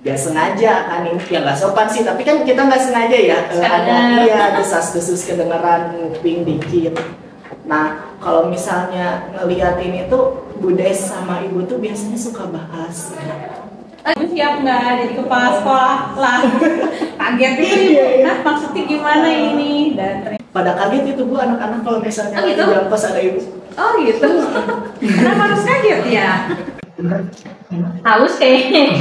ya sengaja kan ini ya nggak sopan sih, tapi kan kita nggak sengaja ya ada desas-desus kedengeran nguping dikit. Nah kalau misalnya ngeliatin itu Bu Des sama Ibu tuh biasanya suka bahas. Ibu siap nggak jadi kepala sekolah lah? Kaget itu Ibu. Nah maksudnya gimana ini? Dan Pada kaget itu Bu anak-anak kalau misalnya gitu? di dalam kos ada Ibu. Oh gitu. Kenapa harus kaget ya? Haus kayaknya.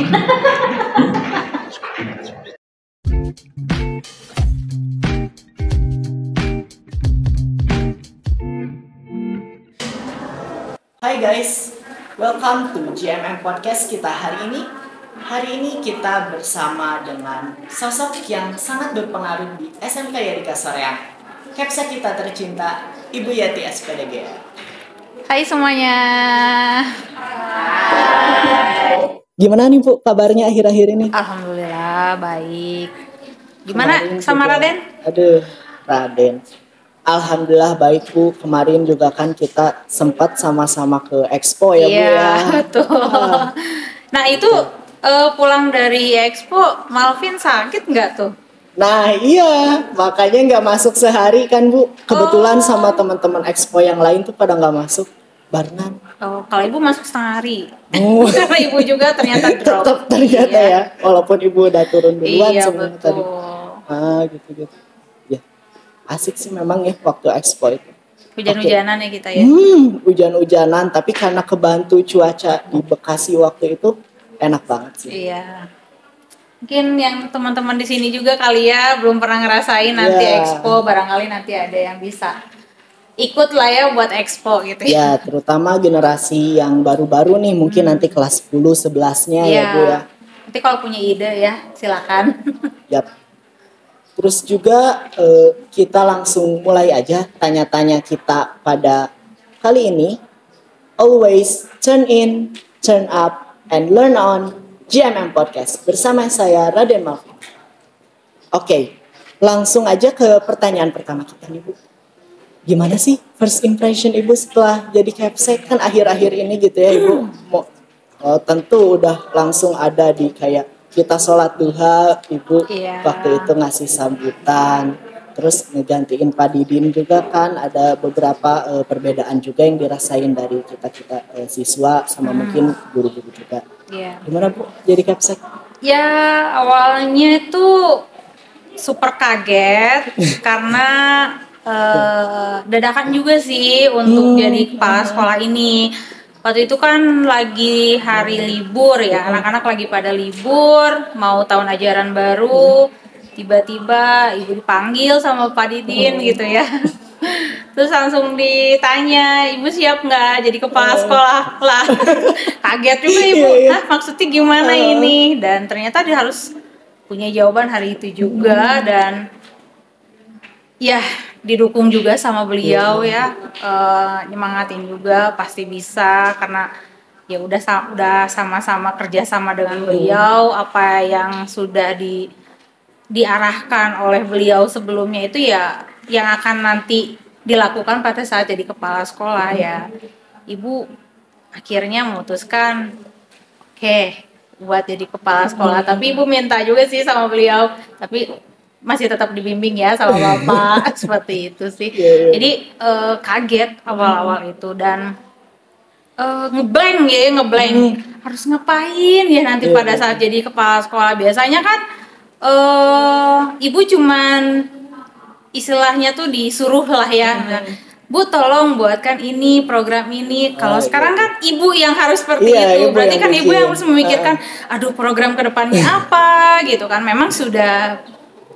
Hai guys, welcome to GMM Podcast kita hari ini. Hari ini kita bersama dengan sosok yang sangat berpengaruh di SMK Yarika Soreang, Kepsek kita tercinta, Ibu Yati SPDG. Hai semuanya. Gimana nih Bu kabarnya akhir-akhir ini? Alhamdulillah baik. Gimana Kemarin sama juga, Raden? Aduh, Raden. Alhamdulillah baik Bu. Kemarin juga kan kita sempat sama-sama ke Expo ya Bu ya. Iya betul. Nah itu pulang dari Expo, Malvin sakit nggak tuh? Nah iya, makanya nggak masuk sehari kan Bu. Kebetulan sama teman-teman Expo yang lain tuh pada nggak masuk. Barnan. Oh, kalau Ibu masuk setengah hari. Oh. Karena Ibu juga ternyata drop. Tetap ternyata Iya. ya, walaupun Ibu udah turun duluan Iya sebenarnya betul. tadi. Gitu. Ya, asik sih memang ya waktu Expo itu. Hujan-hujanan ya kita ya. Hujan-hujanan, tapi karena kebantu cuaca di Bekasi waktu itu enak banget sih. Iya. Mungkin yang teman-teman di sini juga kali ya belum pernah ngerasain nanti Iya. Expo, barangkali nanti ada yang bisa ikut lah ya buat Expo gitu ya. Ya, terutama generasi yang baru-baru nih, mungkin nanti kelas 10, 11-nya ya Bu ya. Nanti kalau punya ide ya silakan. Yap. Terus juga kita langsung mulai aja tanya-tanya kita pada kali ini. Always turn in, turn up, and learn on GMM Podcast bersama saya Raden Malvin. Oke, langsung aja ke pertanyaan pertama kita nih Bu. Gimana sih first impression Ibu setelah jadi Kepsek? Kan akhir-akhir ini gitu ya Ibu. Tentu udah langsung ada di kayak kita sholat duha, Ibu waktu itu ngasih sambutan. Terus ngegantiin Pak Didin juga kan, ada beberapa perbedaan juga yang dirasain dari kita siswa sama mungkin guru-guru juga. Iya. Gimana Bu jadi Kepsek? Ya awalnya itu super kaget karena dadakan juga sih untuk jadi kepala sekolah ini. Waktu itu kan lagi hari libur ya, anak-anak lagi pada libur, mau tahun ajaran baru, tiba-tiba Ibu dipanggil sama Pak Didin gitu ya. Terus langsung ditanya, Ibu siap nggak jadi kepala sekolah lah? Kaget juga Ibu, nah maksudnya gimana ini? Dan ternyata dia harus punya jawaban hari itu juga dan ya didukung juga sama beliau ya, nyemangatin juga pasti bisa karena ya udah sama-sama kerjasama dengan beliau, apa yang sudah diarahkan oleh beliau sebelumnya itu ya yang akan nanti dilakukan pada saat jadi kepala sekolah ya. Ibu akhirnya memutuskan buat jadi kepala sekolah, tapi Ibu minta juga sih sama beliau, tapi masih tetap dibimbing ya sama Bapak seperti itu sih. Jadi kaget awal-awal itu dan ngeblank harus ngapain ya nanti pada saat jadi kepala sekolah. Biasanya kan Ibu cuman istilahnya tuh disuruh lah ya, Bu tolong buatkan ini program ini. Kalau sekarang kan Ibu yang harus seperti itu, berarti kan Ibu yang harus memikirkan aduh program kedepannya apa gitu kan. Memang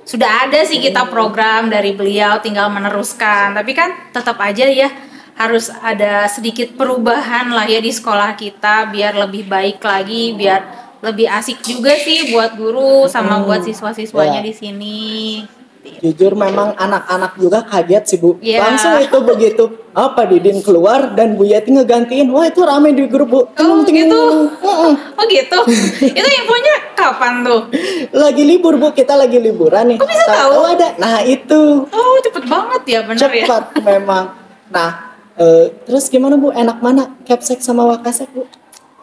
sudah ada sih kita program dari beliau, tinggal meneruskan, tapi kan tetap aja ya harus ada sedikit perubahan lah ya di sekolah kita biar lebih baik lagi, biar lebih asik juga sih buat guru sama buat siswa-siswanya di sini. Jujur memang anak-anak juga kaget sih Bu. Langsung itu begitu Pak Didin keluar dan Bu Yati ngegantiin, wah itu rame di grup Bu. Oh gitu? Oh gitu? Itu infonya kapan tuh? Lagi libur Bu, kita lagi liburan nih. Kok bisa tahu? Oh ada, nah itu. Oh cepet banget ya, bener ya? Cepat memang. Nah terus gimana Bu, enak mana Kepsek sama Wakasek Bu?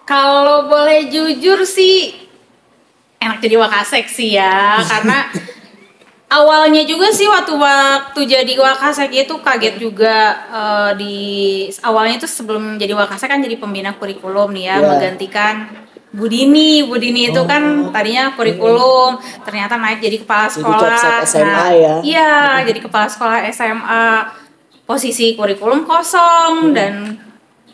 Kalau boleh jujur sih enak enak jadi wakasek sih ya, karena awalnya juga sih waktu jadi wakasek itu kaget juga. Di awalnya itu sebelum jadi wakasek kan jadi pembina kurikulum nih ya, Iya. menggantikan Bu Dini itu kan tadinya kurikulum, ternyata naik jadi kepala Jadi sekolah. capsek SMA Nah, ya. iya, jadi kepala sekolah SMA. Posisi kurikulum kosong dan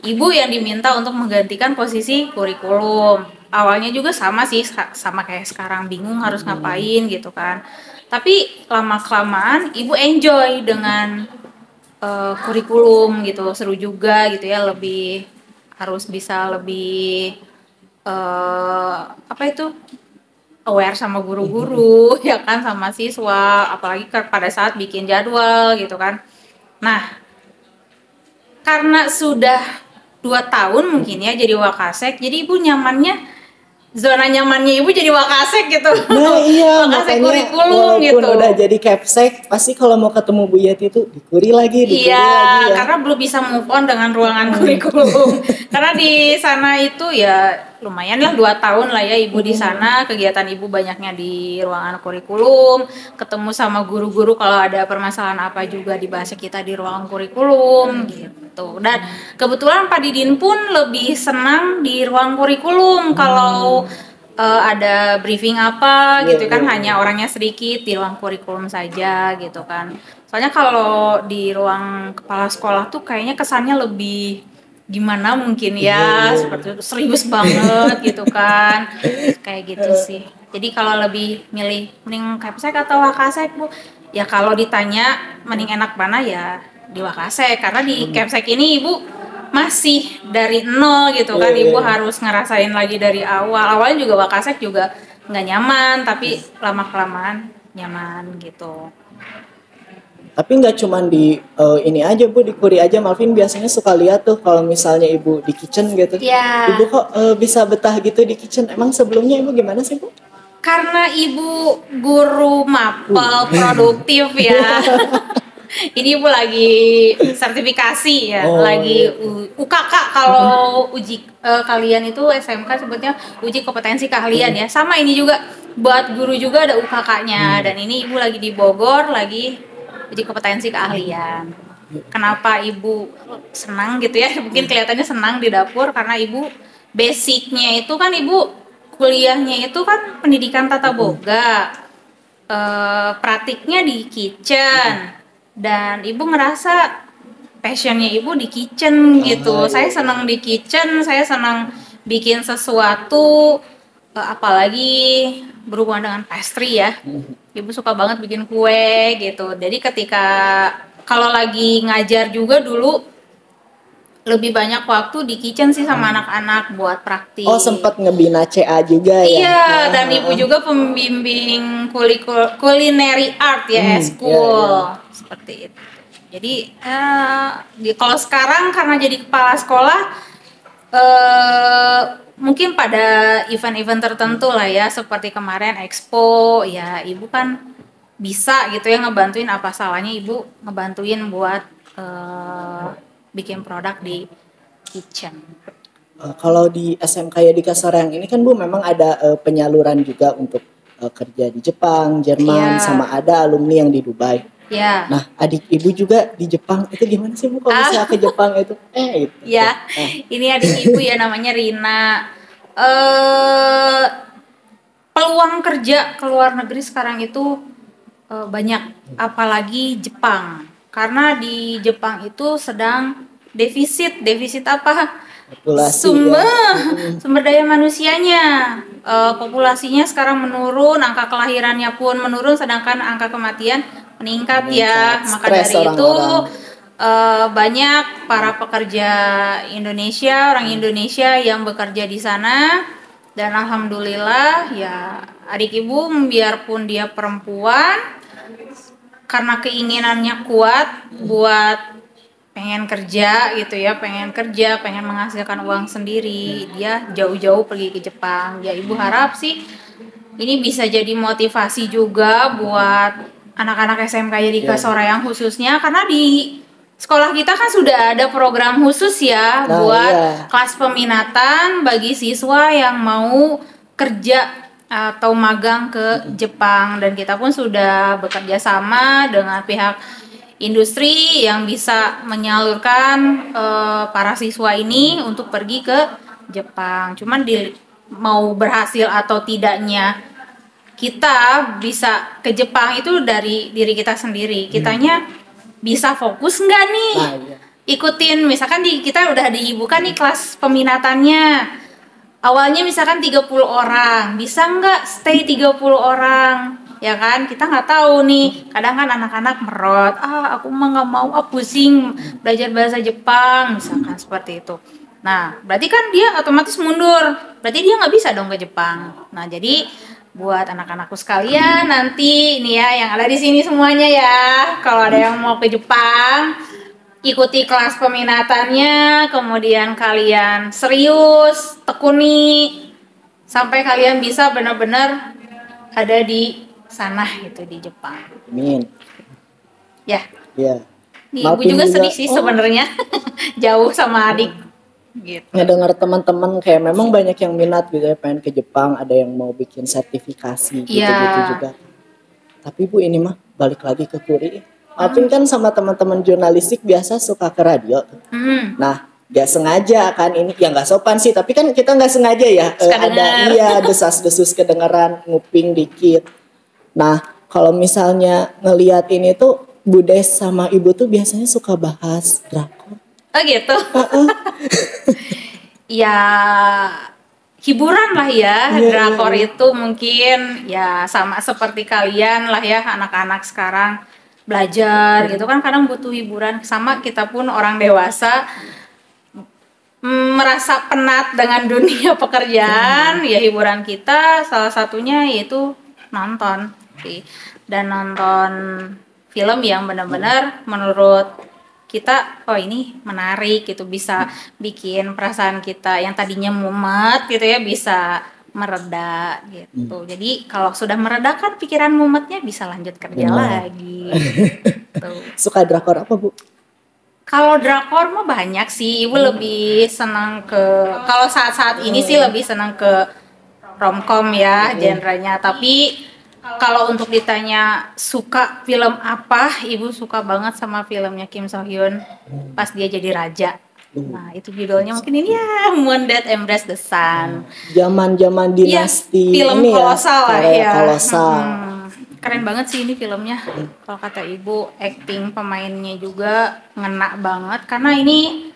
ibu yang diminta untuk menggantikan posisi kurikulum. Awalnya juga sama sih, sama kayak sekarang, bingung harus ngapain gitu kan. Tapi lama-kelamaan ibu enjoy dengan kurikulum gitu, seru juga gitu ya, lebih harus bisa lebih apa itu, aware sama guru-guru ya kan, sama siswa, apalagi pada saat bikin jadwal gitu kan. Nah, karena sudah 2 tahun mungkin ya jadi wakasek, jadi ibu nyamannya, zona nyamannya ibu jadi wakasek gitu. Nah iya, Wakasek makanya kurikulum walaupun gitu. udah jadi capsek, pasti kalau mau ketemu Bu Yati itu dikuri lagi Iya, ya. karena belum bisa move on dengan ruangan kurikulum. Karena di sana itu ya lumayan lah 2 tahun lah ya ibu di sana, kegiatan ibu banyaknya di ruangan kurikulum, ketemu sama guru-guru kalau ada permasalahan apa juga dibahas kita di ruangan kurikulum gitu. Dan kebetulan Pak Didin pun lebih senang di ruang kurikulum kalau ada briefing apa gitu kan, hanya orangnya sedikit, di ruang kurikulum saja gitu kan. Soalnya kalau di ruang kepala sekolah tuh kayaknya kesannya lebih gimana mungkin ya, seperti itu, serius banget gitu kan, kayak gitu sih. Jadi kalau lebih milih mending Capsek atau Wakasek Bu, ya kalau ditanya mending enak mana ya di Wakasek, karena di Capsek ini ibu masih dari nol gitu kan, ibu harus ngerasain lagi dari awalnya juga Wakasek juga nggak nyaman, tapi lama kelamaan nyaman gitu. Tapi nggak cuman di ini aja Bu, di kuri aja. Malvin biasanya suka lihat tuh kalau misalnya Ibu di kitchen gitu. Ya. Ibu kok bisa betah gitu di kitchen? Emang sebelumnya Ibu gimana sih Bu? Karena ibu guru mapel produktif ya. Ini ibu lagi sertifikasi ya, lagi UKK kalau uji kalian itu SMK sebutnya uji kompetensi keahlian ya. Sama ini juga buat guru juga ada UKK-nya, dan ini ibu lagi di Bogor lagi uji kompetensi keahlian. Kenapa ibu senang gitu ya? Mungkin kelihatannya senang di dapur karena ibu basicnya itu kan ibu kuliahnya itu kan pendidikan tata boga, praktiknya di kitchen, dan ibu ngerasa passionnya ibu di kitchen gitu. Saya senang di kitchen, saya senang bikin sesuatu, apalagi berhubungan dengan pastry ya. Ibu suka banget bikin kue gitu. Jadi ketika kalau lagi ngajar juga dulu lebih banyak waktu di kitchen sih sama anak-anak buat praktik. Oh, sempat ngebina CA juga ya? Iya, dan ibu juga pembimbing culinary art ya, school. Seperti itu. Jadi kalau sekarang karena jadi kepala sekolah, mungkin pada event-event tertentu lah ya, seperti kemarin Expo, ya ibu kan bisa gitu ya ngebantuin, apa salahnya ibu ngebantuin buat bikin produk di kitchen. Kalau di SMK ya di Kasaryang ini kan Bu memang ada penyaluran juga untuk kerja di Jepang, Jerman, sama ada alumni yang di Dubai. Ya. Nah, adik ibu juga di Jepang, itu gimana sih Bu kalau bisa ke Jepang itu? Itu. Ya, ini adik ibu ya namanya Rina. Peluang kerja ke luar negeri sekarang itu banyak, apalagi Jepang. Karena di Jepang itu sedang defisit apa? Sumber daya manusianya, populasinya sekarang menurun, angka kelahirannya pun menurun, sedangkan angka kematian meningkat ya. Maka dari itu banyak para pekerja Indonesia, orang Indonesia yang bekerja di sana, dan alhamdulillah ya adik ibu biarpun dia perempuan, karena keinginannya kuat buat pengen kerja gitu ya, pengen menghasilkan uang sendiri, dia jauh-jauh pergi ke Jepang. Ya ibu harap sih ini bisa jadi motivasi juga buat anak-anak SMK di Kasaryang khususnya, karena di sekolah kita kan sudah ada program khusus ya buat kelas peminatan bagi siswa yang mau kerja atau magang ke Jepang, dan kita pun sudah bekerja sama dengan pihak industri yang bisa menyalurkan para siswa ini untuk pergi ke Jepang. Cuman mau berhasil atau tidaknya kita bisa ke Jepang itu dari diri kita sendiri. Kitanya bisa fokus nggak nih ikutin, misalkan kita udah diibukan nih kelas peminatannya. Awalnya misalkan 30 orang, bisa nggak stay 30 orang? Ya kan, kita nggak tahu nih. Kadang kan anak-anak merot, aku mah nggak mau, pusing belajar bahasa Jepang, misalkan seperti itu. Nah, berarti kan dia otomatis mundur. Berarti dia nggak bisa dong ke Jepang. Nah, jadi buat anak-anakku sekalian nanti nih ya, yang ada di sini semuanya ya, kalau ada yang mau ke Jepang, ikuti kelas peminatannya, kemudian kalian serius, tekuni, sampai kalian bisa benar-benar ada di sana gitu, di Jepang. Amin. Ya. Iya. Ibu juga sedih sih sebenarnya, jauh sama adik. Gitu. Ngedengar teman-teman kayak memang banyak yang minat gitu ya, pengen ke Jepang, ada yang mau bikin sertifikasi gitu-gitu juga. Tapi Bu, ini mah balik lagi ke Kuri. Alvin kan sama teman-teman jurnalistik biasa suka ke radio. Nah, gak sengaja kan ini, ya nggak sopan sih, tapi kan kita nggak sengaja ya, ada desas-desus kedengaran, nguping dikit. Nah, kalau misalnya ngelihat ini tuh Bu Des sama Ibu tuh biasanya suka bahas drakor. Oh gitu. Ya hiburan lah ya, drakor itu mungkin ya sama seperti kalian lah ya, anak-anak sekarang belajar gitu kan, kadang butuh hiburan. Sama kita pun orang dewasa merasa penat dengan dunia pekerjaan, ya hiburan kita salah satunya yaitu nonton sih, dan nonton film yang benar-benar menurut kita ini menarik gitu, bisa bikin perasaan kita yang tadinya mumet gitu ya bisa mereda gitu. Jadi kalau sudah mereda kan pikiran mumetnya bisa lanjut kerja lagi. Gitu. Suka drakor apa Bu? Kalau drakor mah banyak sih. Ibu lebih senang ke, kalau saat-saat ini sih lebih senang ke romcom ya genrenya. Tapi kalau untuk ditanya suka film apa, Ibu suka banget sama filmnya Kim So Hyun pas dia jadi raja. Nah, itu judulnya mungkin ini ya, Moon That Embrace the Sun. Zaman-zaman dinasti film ini kolosal ya. Kolosal. Keren banget sih ini filmnya. Kalau kata Ibu, acting pemainnya juga ngena banget, karena ini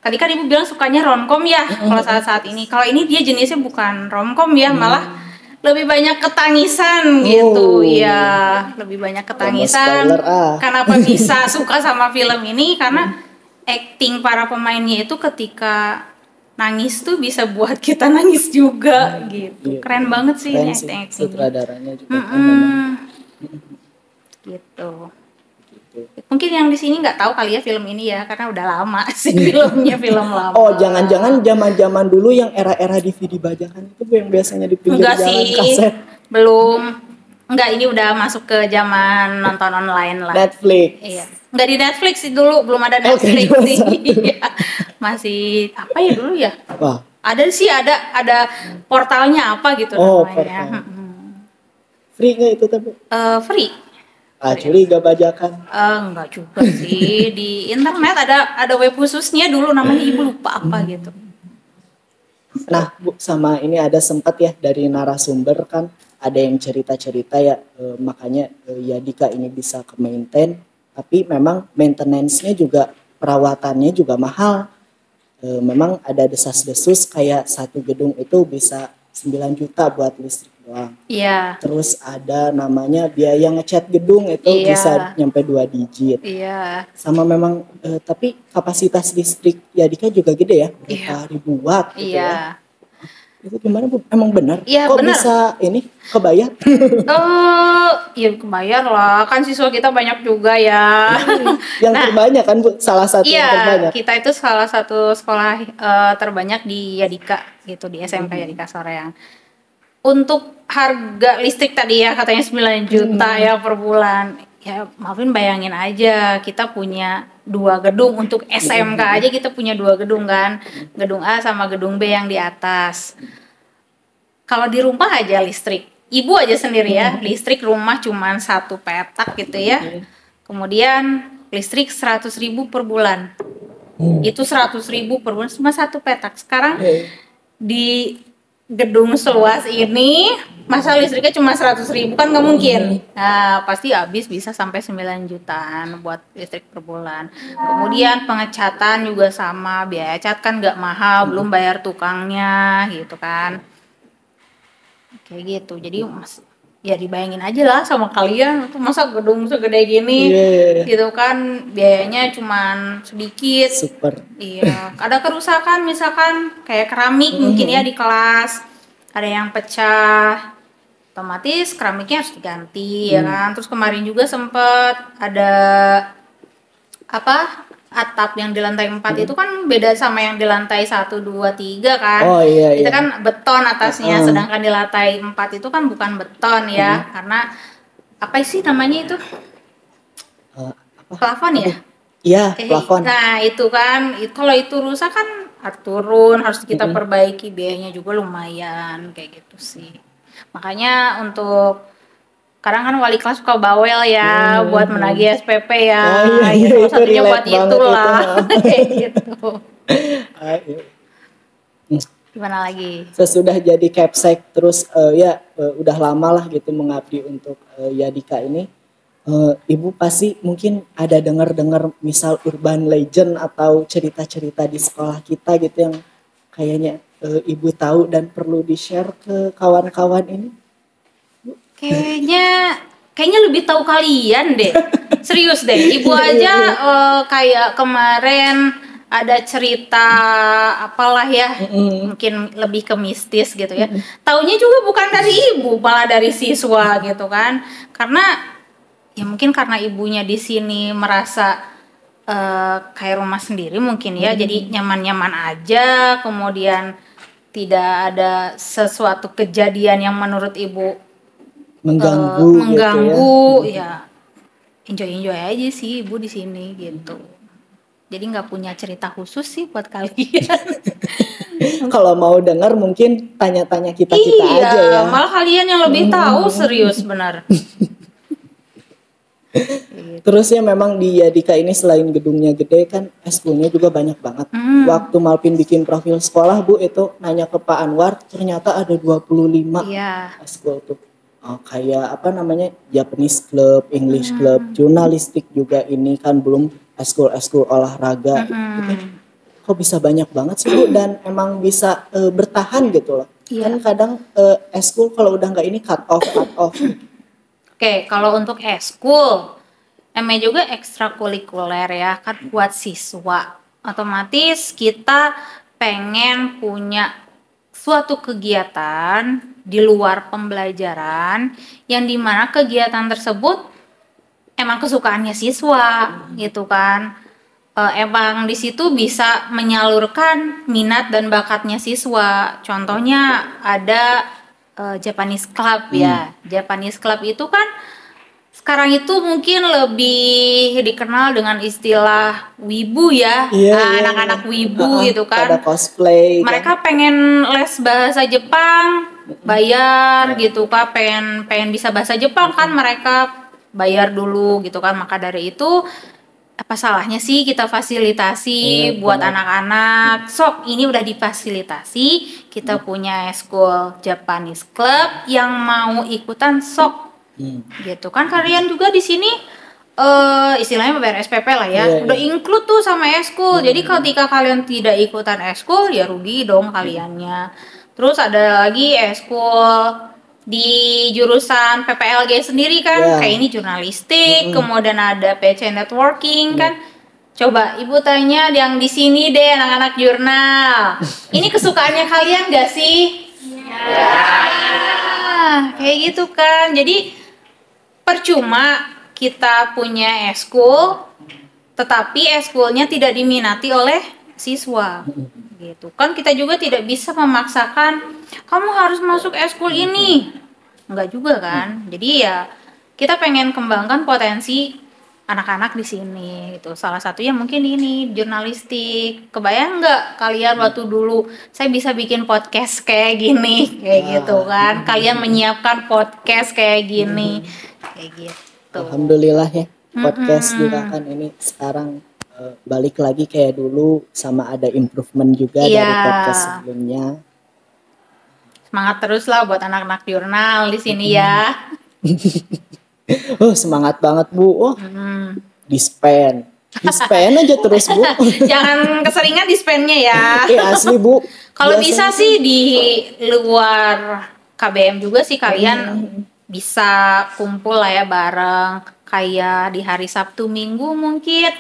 tadi kan Ibu bilang sukanya romcom ya. Kalau saat-saat ini, kalau ini dia jenisnya bukan romcom ya, malah lebih banyak ketangisan gitu. Iya, lebih banyak ketangisan. Kenapa bisa suka sama film ini? Karena acting para pemainnya itu ketika nangis tuh bisa buat kita nangis juga gitu. Keren banget sih ini acting. Sutradaranya juga gitu. Mungkin yang di sini nggak tahu kali ya film ini ya, karena udah lama sih filmnya, film lama. Oh, jangan-jangan zaman-zaman dulu yang era-era DVD bajakan itu yang biasanya di pinggir jalan kaset. Belum. Enggak, ini udah masuk ke zaman nonton online lah. Netflix. Iya. Enggak di Netflix sih dulu, belum ada Netflix sih. Masih apa ya dulu ya? Wah. Ada sih, ada portalnya apa gitu namanya. Free nggak itu tapi? Free. Curiga bajakan? Enggak juga sih, di internet ada web khususnya dulu, namanya Ibu lupa apa gitu. Nah Bu, sama ini ada sempat ya dari narasumber kan ada yang cerita-cerita ya, makanya ya Dika ini bisa ke maintain, tapi memang maintenance-nya juga, perawatannya juga mahal. Memang ada desas-desus kayak satu gedung itu bisa 9 juta buat listrik doang. Iya. Terus ada namanya biaya ngecat gedung itu bisa nyampe 2 digit. Iya. Sama memang tapi kapasitas listrik ya Dika juga gede ya, berapa ribu watt gitu ya. Itu gimana Bu? Emang benar? Kok bener. Bisa ini kebayar? Ya kebayar lah, kan siswa kita banyak juga ya. Yang terbanyak kan Bu, salah satu yang terbanyak. Kita itu salah satu sekolah terbanyak di Yadika gitu, di SMK Yadika Soreang. Untuk harga listrik tadi ya katanya 9 juta ya per bulan. Ya maafin, bayangin aja kita punya 2 gedung, untuk SMK aja kita punya 2 gedung kan, gedung A sama gedung B yang di atas. kalau di rumah aja listrik, ibu aja sendiri ya, listrik rumah cuman 1 petak gitu ya. Kemudian listrik 100.000 per bulan. Itu 100.000 per bulan cuma 1 petak. Sekarang di gedung seluas ini masa listriknya cuma 100.000 kan nggak mungkin. Nah pasti habis bisa sampai 9 jutaan buat listrik per bulan. Kemudian pengecatan juga sama, biaya cat kan nggak mahal, belum bayar tukangnya gitu kan, kayak gitu. Jadi ya dibayangin aja lah sama kalian, tuh masa gedung segede gini gitu kan, biayanya cuman sedikit. Super. Iya, ada kerusakan misalkan kayak keramik mungkin ya di kelas, ada yang pecah, otomatis keramiknya harus diganti ya kan. Terus kemarin juga sempet ada apa, atap yang di lantai 4 itu kan beda sama yang di lantai 1, 2, 3 kan. Oh iya, Itu iya. kan beton atasnya, sedangkan di lantai 4 itu kan bukan beton ya, karena apa sih namanya itu? Plafon ya? Iya, plafon. Nah itu kan, kalau itu rusak kan harus turun, harus kita perbaiki, biayanya juga lumayan kayak gitu sih. Makanya untuk kadang kan wali kelas suka bawel ya buat menagih SPP ya. Oh, iya, Ya, salah itu satunya buat relate banget itulah. itu. Kayak gitu. Iya. Gimana lagi? Sesudah jadi Capsek terus udah lama lah gitu mengabdi untuk Yadika ini. Ibu pasti mungkin ada dengar-dengar misal urban legend atau cerita-cerita di sekolah kita gitu yang kayaknya ibu tahu dan perlu di-share ke kawan-kawan ini. Kayaknya lebih tahu kalian deh. Serius deh. Ibu aja kayak kemarin ada cerita apalah ya, mungkin lebih ke mistis gitu ya. Taunya juga bukan dari ibu, malah dari siswa gitu kan. Karena ya mungkin karena ibunya di sini merasa kayak rumah sendiri mungkin ya. Jadi nyaman-nyaman aja, kemudian tidak ada sesuatu kejadian yang menurut ibu mengganggu gitu ya. Enjoy aja sih ibu di sini gitu. Jadi nggak punya cerita khusus sih buat kalian. Kalau mau dengar mungkin tanya-tanya kita Iya, aja ya. malah kalian yang lebih tahu, serius benar. Terus ya memang di Yadika ini selain gedungnya gede kan eskulnya juga banyak banget. Waktu Malpin bikin profil sekolah Bu itu nanya ke Pak Anwar, ternyata ada 25 eskul tuh. Kayak apa namanya, Japanese Club, English Club, jurnalistik juga ini kan, belum eskul-eskul olahraga gitu. Kok bisa banyak banget sih Bu, dan emang bisa bertahan gitu loh. Kan kadang eskul kalau udah nggak ini cut off. Oke, kalau untuk eskul namanya juga ekstrakurikuler ya kan, buat siswa. Otomatis kita pengen punya suatu kegiatan di luar pembelajaran yang dimana kegiatan tersebut emang kesukaannya siswa gitu kan. Emang di situ bisa menyalurkan minat dan bakatnya siswa. Contohnya ada Japanese Club ya. Japanese Club itu kan sekarang itu mungkin lebih dikenal dengan istilah wibu ya. Anak-anak wibu gitu kan. Pada cosplay. Mereka pengen les bahasa Jepang, bayar gitu kan. Pengen bisa bahasa Jepang kan, mereka bayar dulu gitu kan. Maka dari itu apa salahnya sih kita fasilitasi buat anak-anak. Sok ini udah difasilitasi, kita punya school Japanese Club, yang mau ikutan sok gitu kan. Kalian juga di sini istilahnya bayar SPP lah ya, udah include tuh sama eskul. Jadi ketika kalian tidak ikutan eskul ya rugi dong kaliannya. Terus ada lagi eskul di jurusan PPLG sendiri kan, kayak ini jurnalistik, kemudian ada PC networking kan. Coba ibu tanya yang di sini deh, anak-anak jurnal, ini kesukaannya kalian gak sih? Kayak gitu kan. Jadi percuma kita punya eskul tetapi eskulnya tidak diminati oleh siswa gitu kan. Kita juga tidak bisa memaksakan kamu harus masuk eskul ini, enggak juga kan. Jadi ya kita pengen kembangkan potensi anak-anak di sini gitu. Salah satunya mungkin ini jurnalistik. Kebayang nggak kalian waktu dulu saya bisa bikin podcast kayak gini, kayak gitu kan? Kalian menyiapkan podcast kayak gini, kayak gitu. Alhamdulillah ya, podcast juga kan ini sekarang balik lagi kayak dulu, sama ada improvement juga Iya. dari podcast sebelumnya. Semangat terus lah buat anak-anak jurnal di sini ya. Oh semangat banget Bu. Oh dispen aja terus Bu. Jangan keseringan dispennya ya. Asli Bu. Kalau bisa sih di luar KBM juga sih kalian bisa kumpul lah ya bareng, kayak di hari Sabtu Minggu mungkin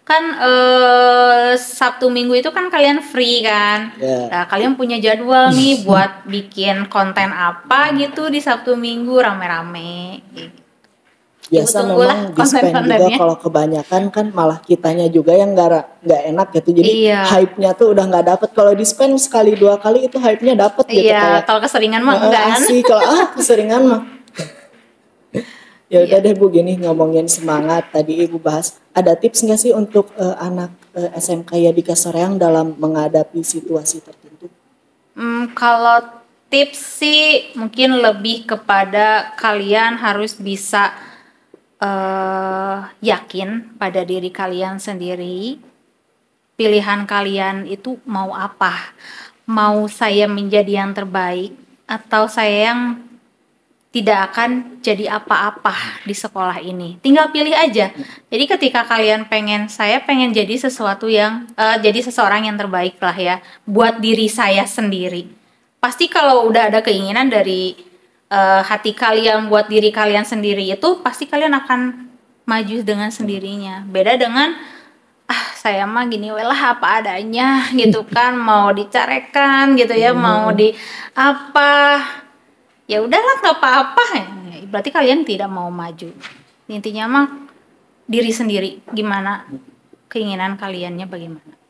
kan Sabtu Minggu itu kan kalian free kan. Nah, kalian punya jadwal nih buat bikin konten apa gitu di Sabtu Minggu rame-rame gitu. Biasa memang dispen juga kalau kebanyakan kan malah kitanya juga yang nggak enak gitu, jadi hype-nya tuh udah nggak dapet. Kalau dispen sekali dua kali itu hype-nya dapet gitu. Iya, kalau keseringan mah enggak kan. Sih kalau keseringan mah. Ya udah deh Bu, gini ngomongin semangat tadi Ibu bahas, ada tips nggak sih untuk anak SMK Yadika Soreang dalam menghadapi situasi tertentu? Kalau tips sih mungkin lebih kepada kalian harus bisa yakin pada diri kalian sendiri. Pilihan kalian itu mau apa? Mau saya menjadi yang terbaik atau saya yang tidak akan jadi apa-apa di sekolah ini? Tinggal pilih aja. Jadi ketika kalian saya pengen jadi sesuatu yang jadi seseorang yang terbaik lah ya buat diri saya sendiri. Pasti kalau udah ada keinginan dari hati kalian buat diri kalian sendiri, itu pasti kalian akan maju dengan sendirinya. Beda dengan saya mah gini lah apa adanya gitu kan, mau dicarekan gitu ya, mau di apa, ya udahlah nggak apa-apa. Berarti kalian tidak mau maju. Intinya mah diri sendiri, gimana keinginan kaliannya bagaimana.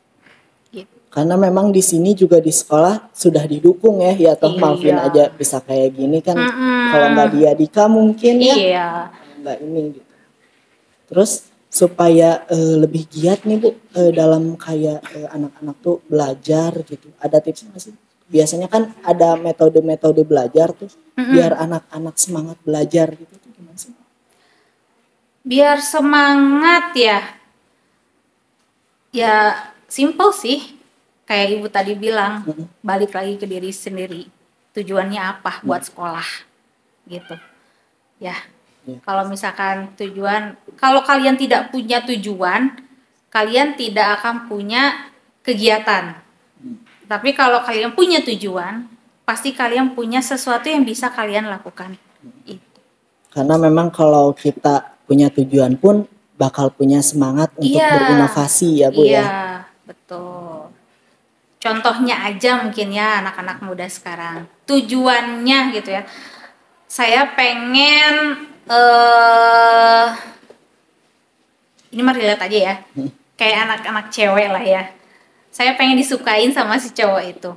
Karena memang di sini juga di sekolah sudah didukung ya toh Malvin aja bisa kayak gini kan. Kalau nggak dia Dika mungkin ya nggak ini gitu. Terus supaya lebih giat nih Bu dalam kayak anak-anak tuh belajar gitu, ada tipsnya nggak sih? Biasanya kan ada metode-metode belajar tuh biar anak-anak semangat belajar gitu tuh gimana sih? Biar semangat ya simple sih. Kayak Ibu tadi bilang, balik lagi ke diri sendiri. Tujuannya apa buat sekolah gitu. Ya. Kalau misalkan kalau kalian tidak punya tujuan, kalian tidak akan punya kegiatan. Tapi kalau kalian punya tujuan, pasti kalian punya sesuatu yang bisa kalian lakukan. Itu. Karena memang kalau kita punya tujuan pun bakal punya semangat untuk berinovasi ya Bu ya. Iya, betul. Contohnya aja mungkin ya anak-anak muda sekarang. Tujuannya gitu ya. Saya pengen ini mah relate aja ya. Kayak anak-anak cewek lah ya. Saya pengen disukain sama si cowok itu.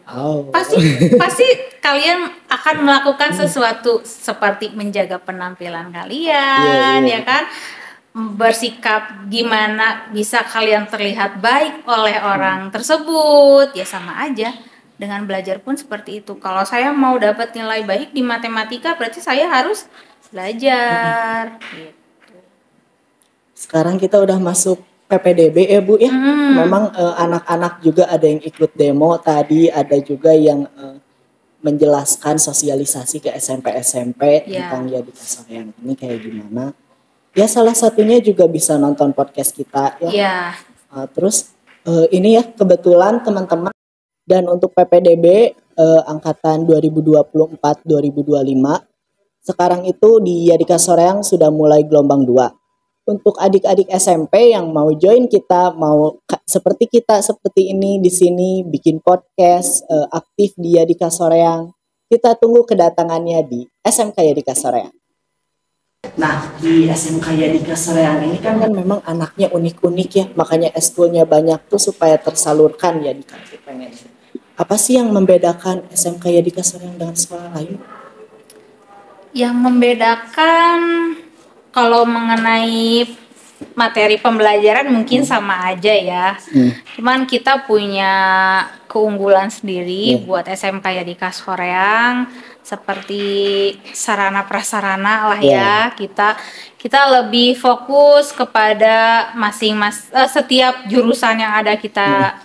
Pasti kalian akan melakukan sesuatu seperti menjaga penampilan kalian, ya kan? Bersikap gimana bisa kalian terlihat baik oleh orang tersebut, ya sama aja dengan belajar pun seperti itu. Kalau saya mau dapat nilai baik di matematika, berarti saya harus belajar. Gitu. Sekarang kita udah masuk PPDB ya Bu ya. Memang anak-anak juga ada yang ikut demo tadi, ada juga yang menjelaskan sosialisasi ke SMP tentang Yadika Soreang ini kayak gimana. Ya salah satunya juga bisa nonton podcast kita ya. Terus ini ya kebetulan teman-teman, dan untuk PPDB angkatan 2024-2025 sekarang itu di Yadika Soreang sudah mulai gelombang 2. Untuk adik-adik SMP yang mau join kita, mau seperti kita seperti ini di sini bikin podcast aktif di Yadika Soreang, kita tunggu kedatangannya di SMK Yadika Soreang. Nah, di SMK Yadika Soreang ini kan memang anaknya unik-unik ya, makanya eskulnya banyak tuh supaya tersalurkan ya di kampus pengen. Apa sih yang membedakan SMK Yadika Soreang dengan sekolah lain? Yang membedakan kalau mengenai materi pembelajaran mungkin sama aja ya. Cuman kita punya keunggulan sendiri buat SMK Yadika Soreang, seperti sarana prasarana lah ya. Kita lebih fokus kepada setiap jurusan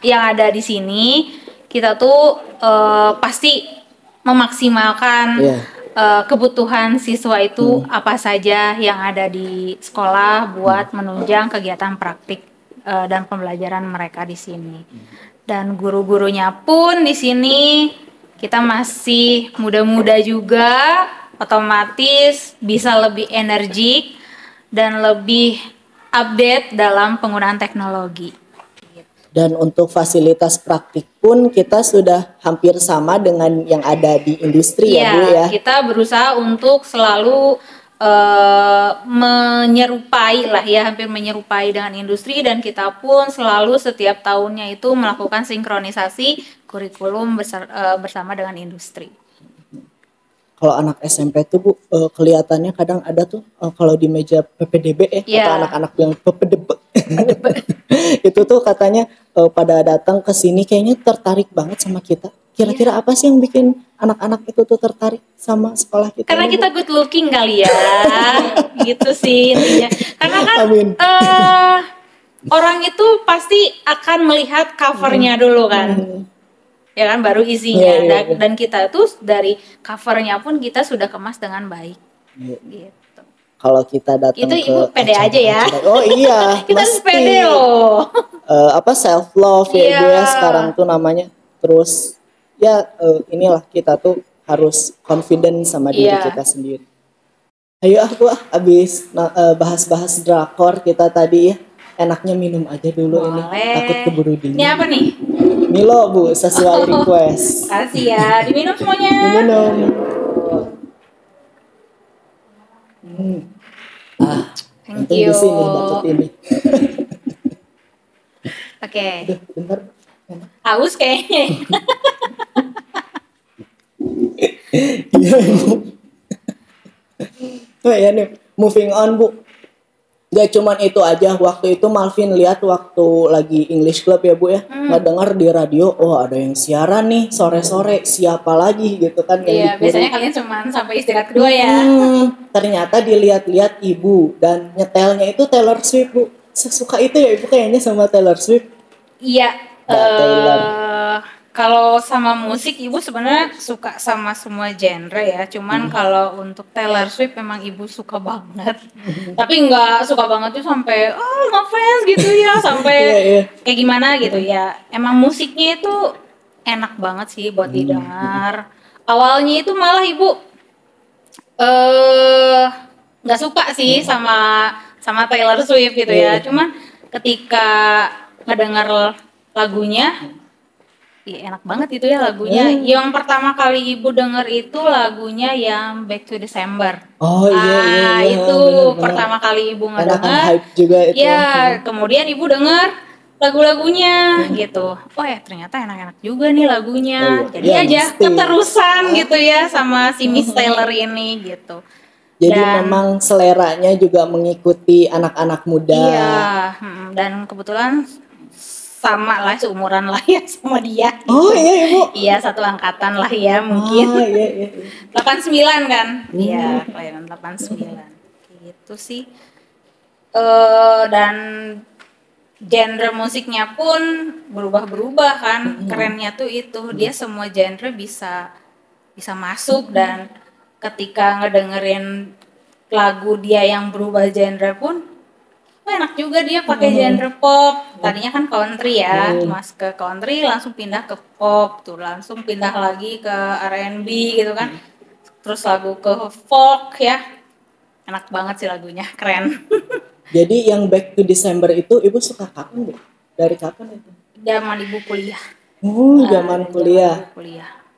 yang ada di sini. Kita tuh pasti memaksimalkan kebutuhan siswa itu apa saja yang ada di sekolah buat menunjang kegiatan praktik dan pembelajaran mereka di sini. Dan guru-gurunya pun di sini kita masih muda-muda juga, otomatis bisa lebih energik dan lebih update dalam penggunaan teknologi. Dan untuk fasilitas praktik pun kita sudah hampir sama dengan yang ada di industri ya Bu ya. Kita berusaha untuk selalu hampir menyerupai dengan industri, dan kita pun selalu setiap tahunnya itu melakukan sinkronisasi kurikulum bersama dengan industri. Kalau anak SMP tuh Bu, kelihatannya kadang ada tuh kalau di meja PPDB kata anak-anak yang PPDB itu tuh katanya pada datang ke sini kayaknya tertarik banget sama kita. Kira-kira apa sih yang bikin anak-anak itu tuh tertarik sama sekolah kita? Karena kita good looking kali ya, gitu sih intinya. Karena kan orang itu pasti akan melihat covernya dulu kan. Ya kan, baru isinya. Dan kita tuh dari covernya pun kita sudah kemas dengan baik. Gitu. Kalau kita datang itu Ibu pede aja ya. Oh iya, kita harus pede loh. Self love ya Ibu ya sekarang tuh namanya. Terus inilah kita tuh harus confident sama diri kita sendiri. Ayo Bu, abis bahas-bahas drakor kita tadi ya. Enaknya minum aja dulu. Boleh. Ini takut keburu dingin. Ini apa nih? Milo Bu, sesuai request. Kasih ya, diminum semuanya. Diminum. Thank you. Di sini dapat ini. Oke. Bentar. Haus kayaknya. Iya Bu. Oh ya nih, moving on Bu. Gak cuman itu aja, waktu itu Malvin lihat waktu lagi English Club ya Bu ya, ngedenger di radio, ada yang siaran nih sore-sore, siapa lagi gitu kan. Iya, biasanya kalian cuman sampai istirahat kedua ya. Ternyata dilihat-lihat Ibu dan nyetelnya itu Taylor Swift Bu. Sesuka itu ya Ibu kayaknya sama Taylor Swift. Iya, kalau sama musik Ibu sebenarnya suka sama semua genre ya. Cuman kalau untuk Taylor Swift memang Ibu suka banget. Tapi nggak suka banget tuh sampai ngefans gitu ya, sampai kayak gimana gitu ya. Emang musiknya itu enak banget sih buat didengar. Awalnya itu malah Ibu nggak suka sih sama Taylor Swift gitu ya. Cuman ketika ngedenger lagunya, iya enak banget itu ya lagunya. Yang pertama kali Ibu denger itu lagunya yang Back to December. Oh iya. Itu bener, pertama kali Ibu ngedenger. Hype juga itu. Ya, kemudian Ibu denger lagu-lagunya gitu. Oh ya ternyata enak-enak juga nih lagunya. Jadi aja keterusan gitu ya sama si Miss Taylor ini gitu. Jadi memang seleranya juga mengikuti anak-anak muda. Iya, dan kebetulan sama lah, seumuran lah ya sama dia. Oh iya Ibu. Iya, satu angkatan lah ya mungkin. Oh iya. 89 kan? Iya, kelahiran 89. Gitu sih. Dan genre musiknya pun berubah-berubah kan. Kerennya tuh itu, dia semua genre bisa masuk, dan ketika ngedengerin lagu dia yang berubah genre pun enak juga, dia pakai genre pop. Tadinya kan country ya, mas ke country langsung pindah ke pop tuh, langsung pindah lagi ke R&B gitu kan, terus lagu ke folk ya. Enak banget sih lagunya, keren. Jadi yang Back to December itu Ibu suka kapan Bu? Dari kapan itu? Zaman Ibu kuliah. Zaman kuliah.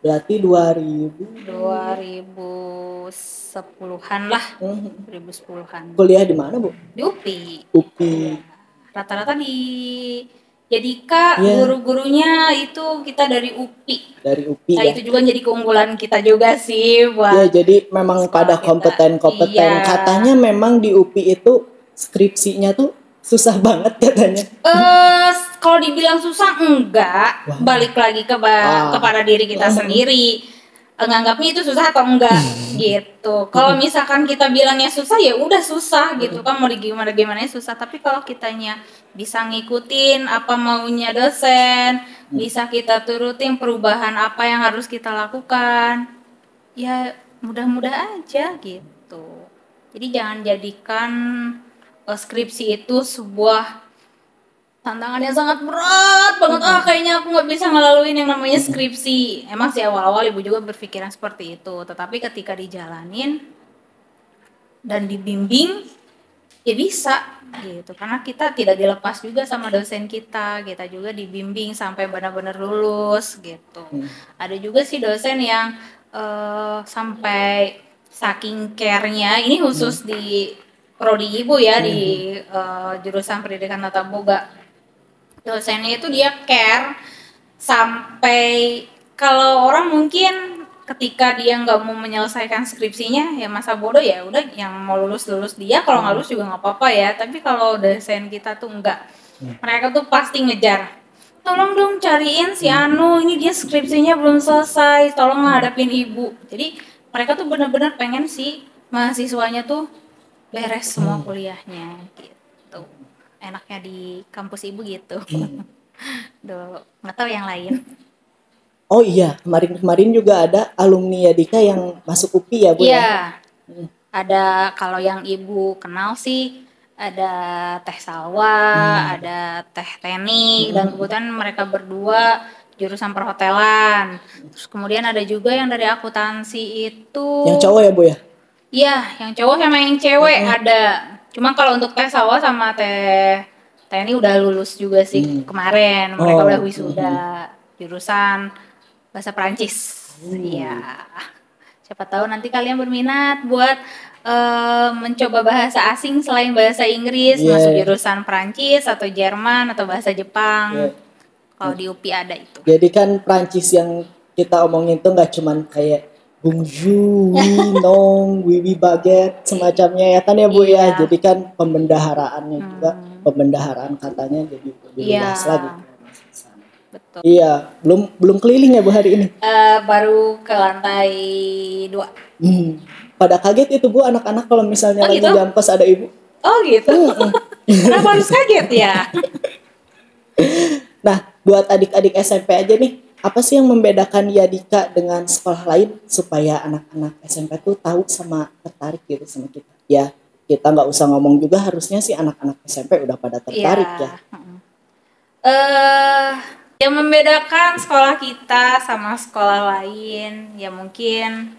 Berarti 2010-an lah. 2010-an. Kuliah di mana Bu? Di UPI. UPI. Rata-rata di Yadika, guru-gurunya itu kita dari UPI. Dari UPI. Nah, itu juga jadi keunggulan kita juga sih buat. Ya, jadi memang pada kompeten. Katanya memang di UPI itu skripsinya tuh susah banget katanya. Kalau dibilang susah enggak, Wah. balik lagi kepada diri kita sendiri. Nganggapnya itu susah atau enggak gitu. Kalau misalkan kita bilangnya susah ya udah susah gitu kan, mau gimana susah. Tapi kalau kitanya bisa ngikutin apa maunya dosen, bisa kita turutin perubahan apa yang harus kita lakukan, ya mudah-mudah aja gitu. Jadi jangan jadikan skripsi itu sebuah tantangan yang sangat berat banget. Kayaknya aku nggak bisa ngelaluin yang namanya skripsi. Emang sih awal-awal ibu juga berpikiran seperti itu, tetapi ketika dijalanin dan dibimbing ya bisa gitu, karena kita tidak dilepas juga sama dosen kita juga dibimbing sampai benar-benar lulus gitu. Ada juga sih dosen yang sampai saking care-nya, ini khusus di prodi ibu ya, di jurusan pendidikan tata boga. Dosennya itu dia care sampai kalau orang mungkin ketika dia nggak mau menyelesaikan skripsinya ya masa bodoh, ya udah yang mau lulus dia, kalau nggak lulus juga nggak apa-apa ya. Tapi kalau dosen kita tuh enggak, mereka tuh pasti ngejar, tolong dong cariin si Anu, ini dia skripsinya belum selesai, tolong hadapin ibu. Jadi mereka tuh benar-benar pengen si mahasiswanya tuh beres semua kuliahnya gitu. Enaknya di kampus ibu gitu. Duh, nggak tahu yang lain. Oh iya, kemarin juga ada alumni Yadika yang masuk UPI ya Bu? Iya, ada. Kalau yang ibu kenal sih ada Teh Salwa, ada Teh Teni, dan kebetulan mereka berdua jurusan perhotelan. Terus kemudian ada juga yang dari akuntansi itu. Yang cowok ya Bu ya? Iya, yang cowok sama yang cewek ada. Cuma kalau untuk Teh Salwa sama Teh Teni udah lulus juga sih kemarin. Mereka udah wisuda jurusan bahasa Perancis. Iya. Siapa tahu nanti kalian berminat buat mencoba bahasa asing selain bahasa Inggris, masuk jurusan Perancis atau Jerman atau bahasa Jepang. Kalau di UPI ada itu. Jadi kan Perancis yang kita omongin tuh nggak cuman kayak bonjour, oui, non, oui, oui, baguette, semacamnya ya kan ya Bu ya. Jadi kan pembendaharaannya juga, pembendaharaan katanya jadi lebih luas lagi. Betul. Iya, belum keliling ya Bu hari ini? Baru ke lantai 2. Pada kaget itu Bu anak-anak kalau misalnya lagi jam kos ada ibu. Oh gitu. Kenapa harus kaget ya? Nah, buat adik-adik SMP aja nih, apa sih yang membedakan Yadika dengan sekolah lain supaya anak-anak SMP tuh tahu sama tertarik gitu sama kita? Ya, kita nggak usah ngomong juga, harusnya sih anak-anak SMP udah pada tertarik ya. Yang membedakan sekolah kita sama sekolah lain ya mungkin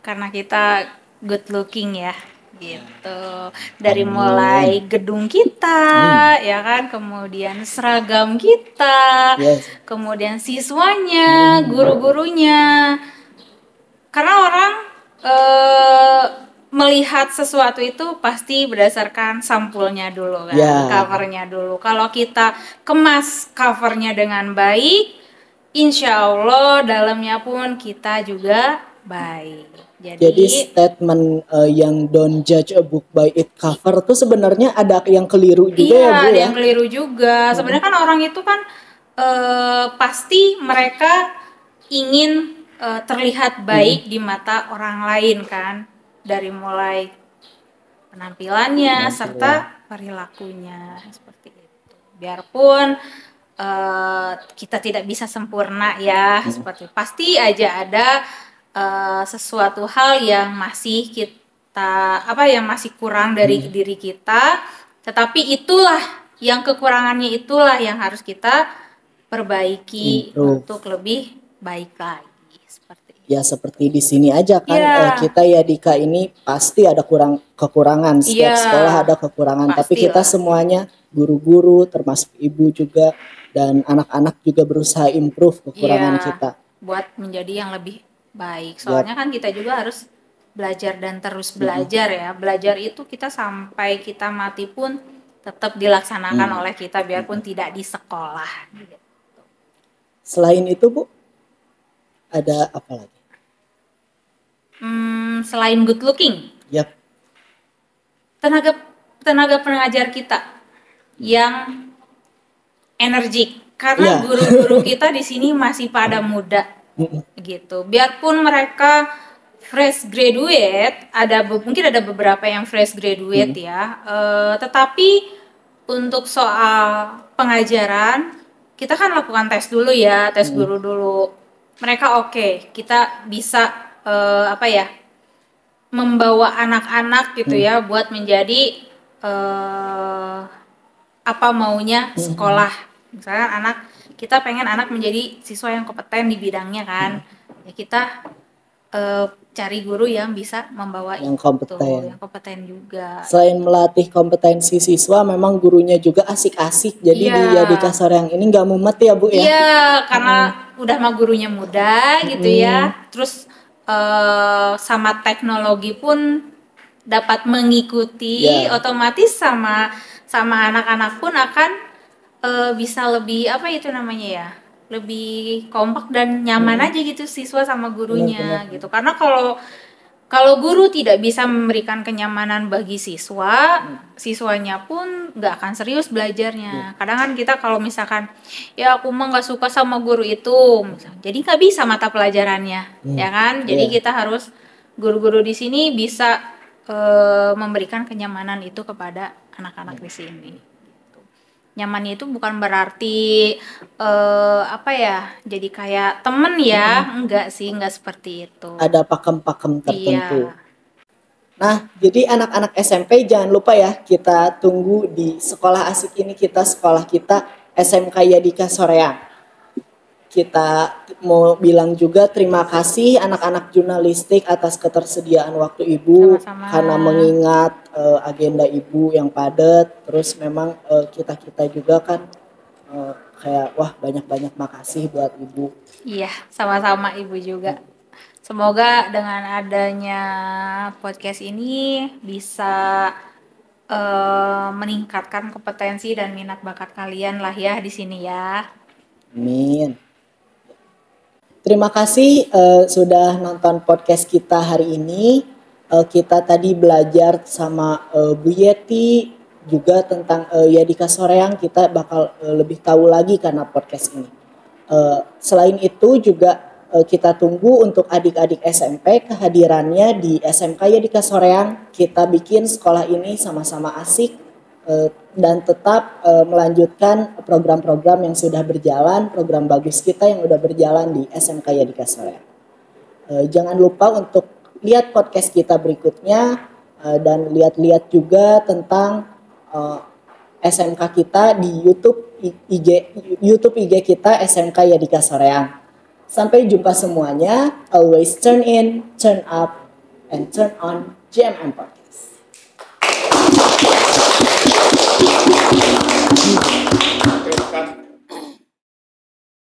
karena kita good looking ya gitu. Dari mulai gedung kita ya kan, kemudian seragam kita, kemudian siswanya, guru-gurunya. Karena orang melihat sesuatu itu pasti berdasarkan sampulnya dulu kan, covernya dulu. Kalau kita kemas covernya dengan baik, insya Allah dalamnya pun kita juga baik. Jadi statement yang don't judge a book by its cover tuh sebenarnya ada yang keliru juga ya Bu ya? Ada yang keliru juga. Sebenarnya kan orang itu kan pasti mereka ingin terlihat baik di mata orang lain kan, dari mulai penampilannya serta perilakunya seperti itu. Biarpun kita tidak bisa sempurna ya, seperti pasti aja ada sesuatu hal yang masih yang masih kurang dari diri kita, tetapi itulah yang kekurangannya, itulah yang harus kita perbaiki untuk lebih baik lagi. Ya seperti di sini aja kan, kita ya Dika ini pasti ada kekurangan, setiap sekolah ada kekurangan, tapi kita semuanya guru-guru termasuk ibu juga dan anak-anak juga berusaha improve kekurangan kita buat menjadi yang lebih baik. Soalnya kan kita juga harus belajar dan terus belajar ya. Belajar itu kita sampai kita mati pun tetap dilaksanakan oleh kita, biarpun tidak di sekolah gitu. Selain itu Bu, ada apa lagi? Selain good looking, tenaga pengajar kita yang energik karena guru-guru kita di sini masih pada muda gitu. Biarpun mereka fresh graduate, mungkin ada beberapa yang fresh graduate ya, tetapi untuk soal pengajaran kita kan lakukan tes dulu ya, tes guru dulu. Mereka oke, kita bisa membawa anak-anak gitu ya buat menjadi apa maunya sekolah. Misalnya kita pengen anak menjadi siswa yang kompeten di bidangnya kan, ya kita cari guru yang bisa membawa yang kompeten. Yang kompeten juga. Selain melatih kompetensi siswa, memang gurunya juga asik-asik. Jadi di Yadika Soreang ini nggak mumet ya Bu ya? Iya, karena udah mah gurunya muda gitu ya. Terus sama teknologi pun dapat mengikuti, otomatis sama anak-anak pun akan bisa lebih lebih kompak dan nyaman aja gitu siswa sama gurunya. Benar. Gitu. Karena kalau guru tidak bisa memberikan kenyamanan bagi siswa, siswanya pun nggak akan serius belajarnya. Kadang kan kita kalau misalkan ya aku mah nggak suka sama guru itu, jadi nggak bisa mata pelajarannya, ya kan? Jadi kita harus guru-guru di sini bisa memberikan kenyamanan itu kepada anak-anak di sini. Nyamannya itu bukan berarti jadi kayak temen ya, enggak sih, enggak seperti itu. Ada pakem-pakem tertentu. Nah, jadi anak-anak SMP jangan lupa ya, kita tunggu di sekolah asik ini, sekolah kita SMK Yadika Soreang. Kita mau bilang juga terima kasih anak-anak jurnalistik atas ketersediaan waktu Ibu. Sama-sama. Karena mengingat agenda Ibu yang padat, terus memang kita juga kan kayak wah banyak-banyak makasih buat Ibu. Iya, sama-sama Ibu juga. Semoga dengan adanya podcast ini bisa meningkatkan kompetensi dan minat bakat kalian lah ya di sini ya. Amin. Terima kasih sudah nonton podcast kita hari ini. Kita tadi belajar sama Bu Yeti juga tentang Yadika Soreang. Kita bakal lebih tahu lagi karena podcast ini. Selain itu juga kita tunggu untuk adik-adik SMP kehadirannya di SMK Yadika Soreang. Kita bikin sekolah ini sama-sama asik dan tetap melanjutkan program-program yang sudah berjalan, program bagus kita yang sudah berjalan di SMK Yadika Soreang. Jangan lupa untuk lihat podcast kita berikutnya dan lihat-lihat juga tentang SMK kita di YouTube IG kita SMK Yadika Soreang. Sampai jumpa semuanya. Always turn in, turn up, and turn on GMM Podcast.